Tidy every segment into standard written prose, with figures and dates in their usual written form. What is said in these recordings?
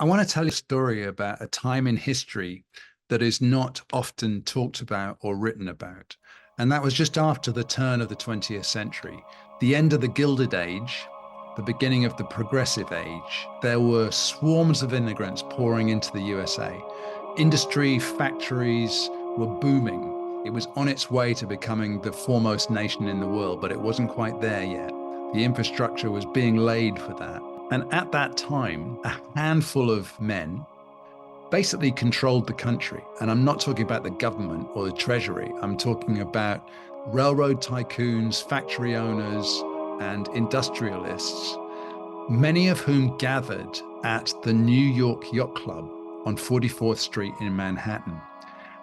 I want to tell you a story about a time in history that is not often talked about or written about. And that was just after the turn of the 20th century, the end of the Gilded Age, the beginning of the Progressive Age. There were swarms of immigrants pouring into the USA. Industry, factories were booming. It was on its way to becoming the foremost nation in the world, but it wasn't quite there yet. The infrastructure was being laid for that. And at that time, a handful of men basically controlled the country. And I'm not talking about the government or the Treasury. I'm talking about railroad tycoons, factory owners, and industrialists, many of whom gathered at the New York Yacht Club on 44th Street in Manhattan.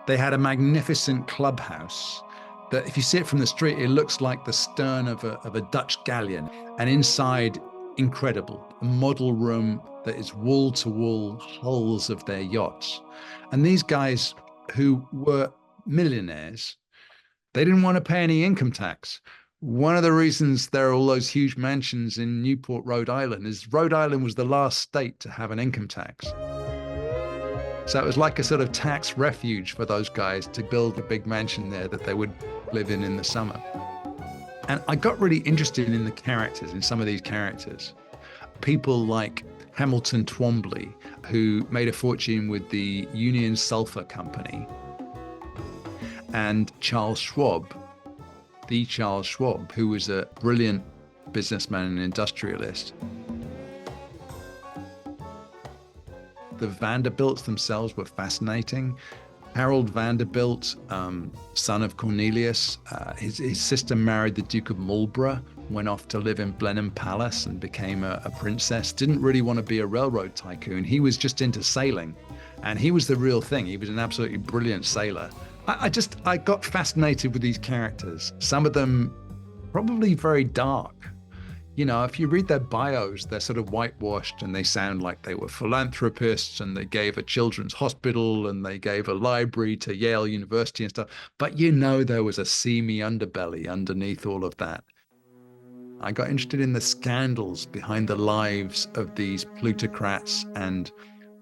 They had a magnificent clubhouse that, if you see it from the street, it looks like the stern of a Dutch galleon. And inside, incredible, a model room that is wall-to-wall hulls of their yachts. And these guys who were millionaires, they didn't want to pay any income tax. One of the reasons there are all those huge mansions in Newport, Rhode Island, is Rhode Island was the last state to have an income tax. So it was like a sort of tax refuge for those guys to build a big mansion there that they would live in the summer. And I got really interested in the characters, in some of these characters. People like Hamilton Twombly, who made a fortune with the Union Sulphur Company, and Charles Schwab, the Charles Schwab, who was a brilliant businessman and industrialist. The Vanderbilts themselves were fascinating. Harold Vanderbilt, son of Cornelius, his sister married the Duke of Marlborough, went off to live in Blenheim Palace and became a princess. Didn't really want to be a railroad tycoon. He was just into sailing, and he was the real thing. He was an absolutely brilliant sailor. I got fascinated with these characters. Some of them probably very dark. You know, if you read their bios, they're sort of whitewashed and they sound like they were philanthropists and they gave a children's hospital and they gave a library to Yale University and stuff. But you know, there was a seamy underbelly underneath all of that. I got interested in the scandals behind the lives of these plutocrats and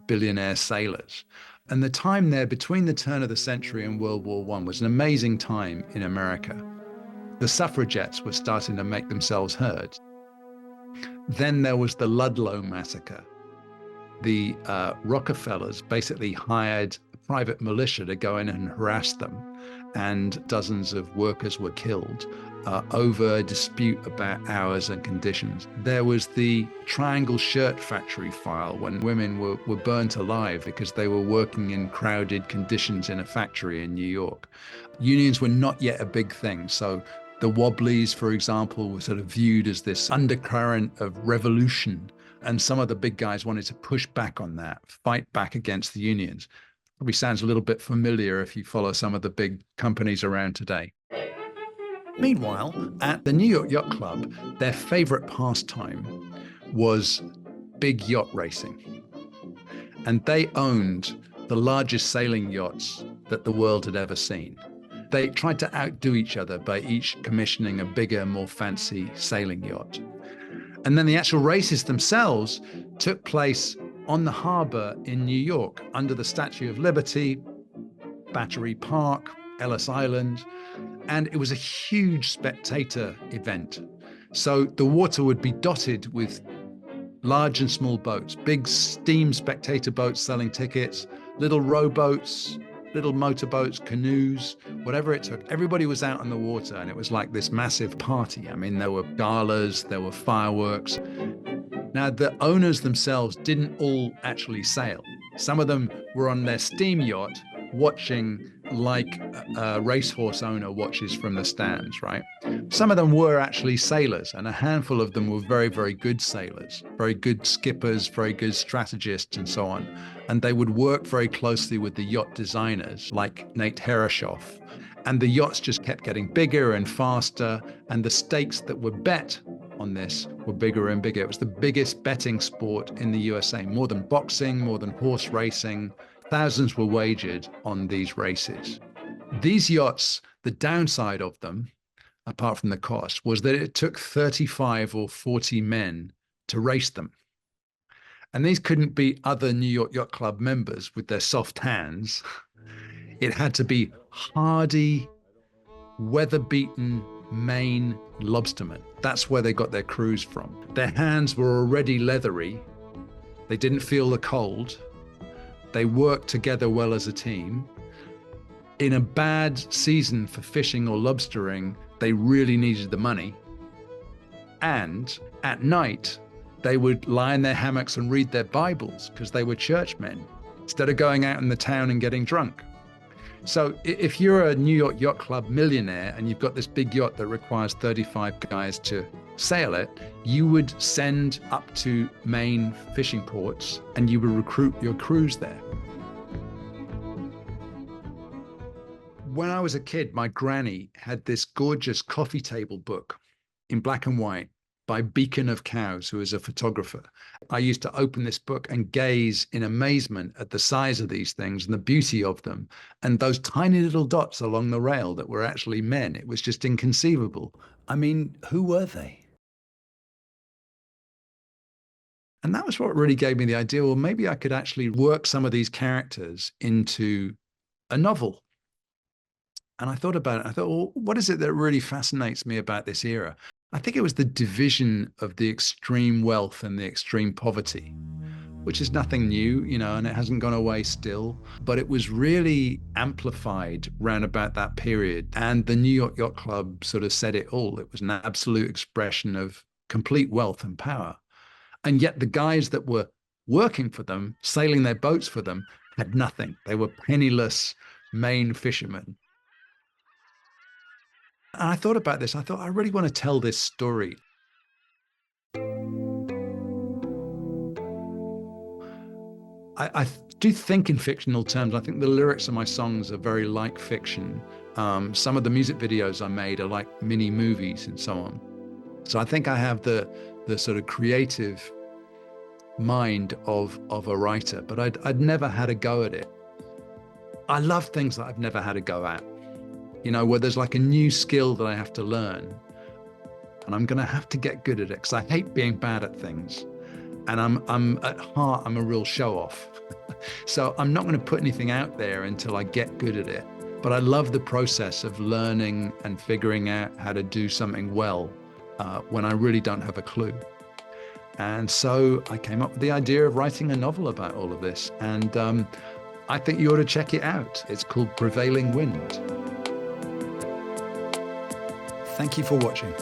billionaire sailors. And the time there between the turn of the century and World War I was an amazing time in America. The suffragettes were starting to make themselves heard. Then there was the Ludlow massacre. The Rockefellers basically hired a private militia to go in and harass them, and dozens of workers were killed over a dispute about hours and conditions. There was the Triangle Shirt Factory file, when women were burnt alive because they were working in crowded conditions in a factory in New York. Unions were not yet a big thing, so the Wobblies, for example, were sort of viewed as this undercurrent of revolution. And some of the big guys wanted to push back on that, fight back against the unions. Probably sounds a little bit familiar if you follow some of the big companies around today. Meanwhile, at the New York Yacht Club, their favorite pastime was big yacht racing. And they owned the largest sailing yachts that the world had ever seen. They tried to outdo each other by each commissioning a bigger, more fancy sailing yacht. And then the actual races themselves took place on the harbor in New York, under the Statue of Liberty, Battery Park, Ellis Island, and it was a huge spectator event. So the water would be dotted with large and small boats, big steam spectator boats selling tickets, little rowboats, little motorboats, canoes, whatever it took. Everybody was out on the water, and it was like this massive party. I mean, there were galas, there were fireworks. Now, the owners themselves didn't all actually sail. Some of them were on their steam yacht watching like a racehorse owner watches from the stands, right? Some of them were actually sailors, and a handful of them were very, very good sailors, very good skippers, very good strategists, and so on. And they would work very closely with the yacht designers like Nate Herreshoff. And the yachts just kept getting bigger and faster, and the stakes that were bet on this were bigger and bigger. It was the biggest betting sport in the USA, more than boxing, more than horse racing. Thousands were wagered on these races. These yachts, the downside of them, apart from the cost, was that it took 35 or 40 men to race them. And these couldn't be other New York Yacht Club members with their soft hands. It had to be hardy, weather-beaten Maine lobstermen. That's where they got their crews from. Their hands were already leathery. They didn't feel the cold. They worked together well as a team. In a bad season for fishing or lobstering, they really needed the money. And at night, they would lie in their hammocks and read their Bibles because they were churchmen instead of going out in the town and getting drunk. So if you're a New York Yacht Club millionaire and you've got this big yacht that requires 35 guys to sail it, you would send up to Maine fishing ports and you would recruit your crews there. When I was a kid, my granny had this gorgeous coffee table book in black and white by Beacon of Cows, who is a photographer. I used to open this book and gaze in amazement at the size of these things and the beauty of them, and those tiny little dots along the rail that were actually men. It was just inconceivable. I mean, who were they? And that was what really gave me the idea, well, maybe I could actually work some of these characters into a novel. And I thought about it. I thought, well, what is it that really fascinates me about this era? I think it was the division of the extreme wealth and the extreme poverty, which is nothing new, you know, and it hasn't gone away still, but it was really amplified round about that period. And the New York Yacht Club sort of said it all. It was an absolute expression of complete wealth and power. And yet the guys that were working for them, sailing their boats for them, had nothing. They were penniless Maine fishermen. And I thought about this. I thought, I really want to tell this story. I do think in fictional terms. I think the lyrics of my songs are very like fiction. Some of the music videos I made are like mini movies and so on. So I think I have the sort of creative mind of a writer, but I'd never had a go at it. I love things that I've never had a go at. You know, where there's like a new skill that I have to learn, and I'm going to have to get good at it because I hate being bad at things. And I'm at heart, I'm a real show off. So I'm not going to put anything out there until I get good at it. But I love the process of learning and figuring out how to do something well when I really don't have a clue. And so I came up with the idea of writing a novel about all of this. And I think you ought to check it out. It's called Prevailing Wind. Thank you for watching.